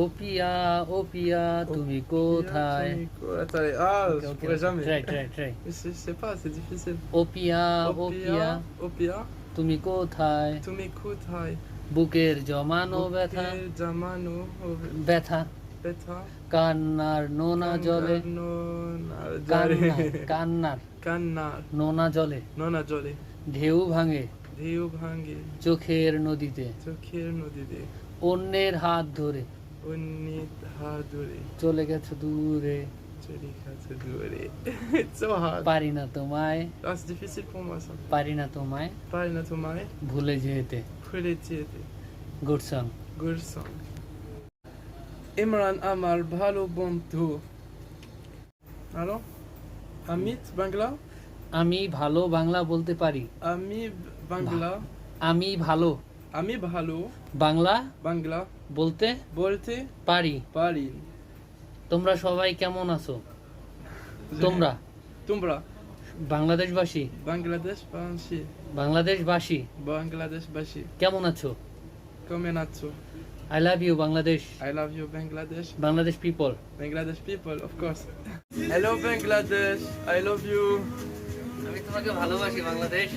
ও পিয়া তুমি কোথায়? Attendez, ah, Ok, je ok, pourrais ok. jamais. Try. Je sais pas, c'est difficile. ও পিয়া Opia, তুমি কোথায়? tu m'écoutes, hi. বুকের জমানো ব্যথা, Buke, Jamano, ব্যথা Beta, কান্নার নোনা জলে, Kangarno, কান্নার Jare, কান্নার Kannar, নোনা জলে Nona Jolly, ঢেউ ভাঙে Deu Hangi, চোখের নদীতে, Tokir Nodide, অন্যের হাত ধরে Unit Haduri, চলে গেছে দূরে, Jelika Taduri. It's so hard. পারি না তোমায়, Ah, c'est difficile pour moi ça. পারি না তোমায় Parle na tomare, ভুলে যেতে। Preletiete, good song. good song. Imran Amal, Bhalo Bontu. Alors? Amit Bangla? আমি ভালো বাংলা বলতে পারি। Ami Bangla? আমি ভালো Ami Bhalo, বাংলা Bangla, বলতে Bolte, পারি। Palin. তোমরা সবাই কেমন আছো? তোমরা Tumbra, বাংলাদেশবাসী Bangladesh Banshi, বাংলাদেশবাসী Bangladesh Bashi. কেমন আছো? Komenatsu. I love you Bangladesh, I love you Bangladesh. Bangladesh people. Bangladesh people, of course. Hello Bangladesh, I love you. আমি তোমাকে ভালোবাসি বাংলাদেশ।